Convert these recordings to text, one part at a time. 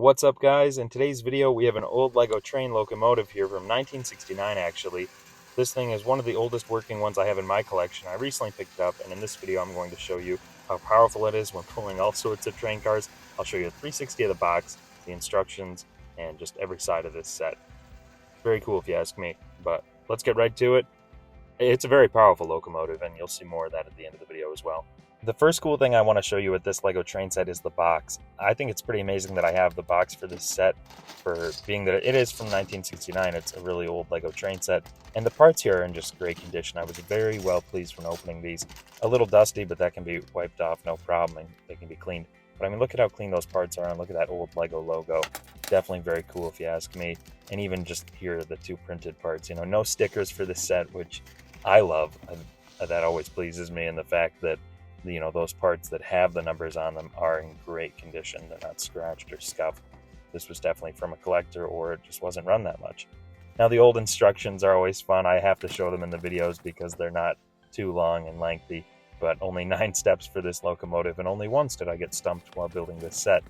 What's up, guys? In today's video we have an old Lego train locomotive here from 1969 actually. This thing is one of the oldest working ones I have in my collection. I recently picked it up, and in this video I'm going to show you how powerful it is when pulling all sorts of train cars. I'll show you a 360 of the box, the instructions, and just every side of this set. Very cool if you ask me, but let's get right to it. It's a very powerful locomotive, and you'll see more of that at the end of the video as well. The first cool thing I want to show you with this Lego train set is the box. I think it's pretty amazing that I have the box for this set, for being that it is from 1969. It's a really old Lego train set, and the parts here are in just great condition. I was very well pleased when opening these. A little dusty, but that can be wiped off, no problem, and they can be cleaned. But I mean, look at how clean those parts are, and look at that old Lego logo. Definitely very cool if you ask me. And even just here, the two printed parts. No stickers for this set, which I love. That always pleases me, and the fact that those parts that have the numbers on them are in great condition. They're not scratched or scuffed. This was definitely from a collector, or it just wasn't run that much. Now, the old instructions are always fun. I have to show them in the videos because they're not too long and lengthy, but only 9 steps for this locomotive, and only once did I get stumped while building this set.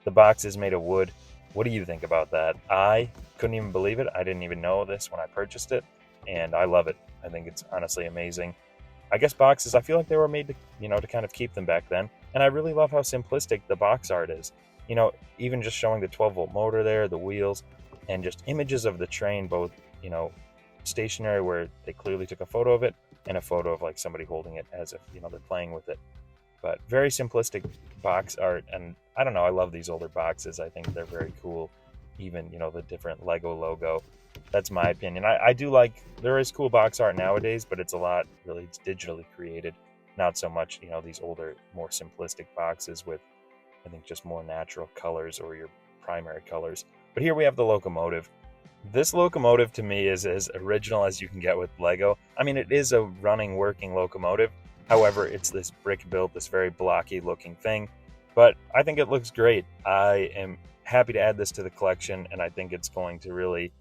The box is made of wood. What do you think about that? I couldn't even believe it. I didn't even know this when I purchased it, and I love it. I think it's honestly amazing. I guess boxes, I feel like they were made to kind of keep them back then. And I really love how simplistic the box art is. Even just showing the 12-volt motor there, the wheels, and just images of the train, both, stationary where they clearly took a photo of it, and a photo of like somebody holding it as if, they're playing with it. But very simplistic box art, and I don't know, I love these older boxes. I think they're very cool. Even, the different Lego logo. That's my opinion. I do like, there is cool box art nowadays, but it's a lot, really, it's digitally created. Not so much, these older, more simplistic boxes with, I think, just more natural colors or your primary colors. But here we have the locomotive. This locomotive to me is as original as you can get with Lego. I mean, it is a running, working locomotive. However, it's this brick built, this very blocky looking thing. But I think it looks great. I am happy to add this to the collection, and I think it's going to really,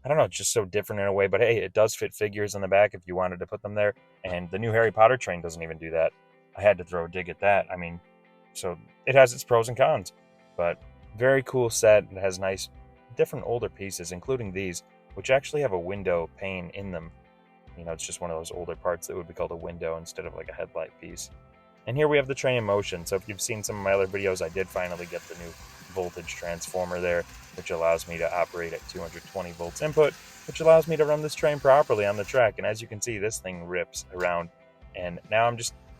I don't know, it's just so different in a way, but hey, it does fit figures in the back if you wanted to put them there, and the new Harry Potter train doesn't even do that. I had to throw a dig at that. I mean, so it has its pros and cons, but very cool set. It has nice, different older pieces, including these, which actually have a window pane in them. It's just one of those older parts that would be called a window instead of like a headlight piece. And here we have the train in motion. So if you've seen some of my other videos, I did finally get the new voltage transformer there, which allows me to operate at 220 volts input, which allows me to run this train properly on the track. And as you can see, this thing rips around. And now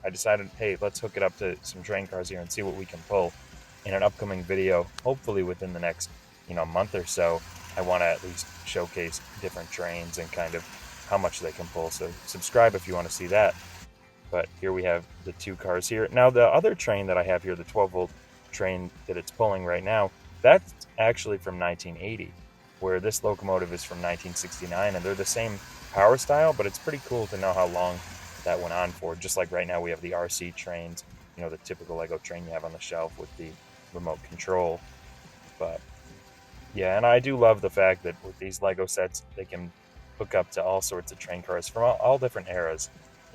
I decided, hey, let's hook it up to some train cars here and see what we can pull in an upcoming video. Hopefully within the next, month or so, I want to at least showcase different trains and kind of how much they can pull. So subscribe if you want to see that. But here we have the 2 cars here. Now, the other train that I have here, the 12-volt train that it's pulling right now, that's actually from 1980, where this locomotive is from 1969, and they're the same power style, but it's pretty cool to know how long that went on for. Just like right now we have the RC trains, the typical Lego train you have on the shelf with the remote control. But yeah, and I do love the fact that with these Lego sets, they can hook up to all sorts of train cars from all different eras.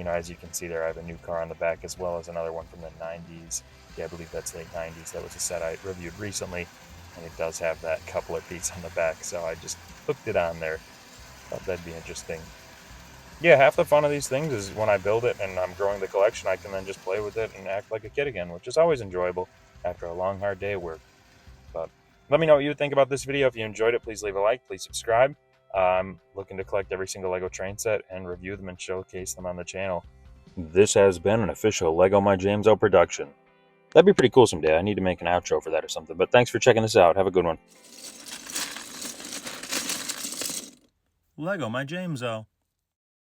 As you can see there, I have a new car on the back as well as another one from the 90s. Yeah, I believe that's late 90s. That was a set I reviewed recently, and it does have that coupler piece on the back, so I just hooked it on there. Thought that'd be interesting. Yeah, half the fun of these things is when I build it and I'm growing the collection, I can then just play with it and act like a kid again, which is always enjoyable after a long, hard day of work. But let me know what you think about this video. If you enjoyed it, please leave a like, please subscribe. I'm looking to collect every single Lego train set and review them and showcase them on the channel. This has been an official Lego My James O production. That'd be pretty cool someday. I need to make an outro for that or something. But thanks for checking this out. Have a good one. Lego My James O.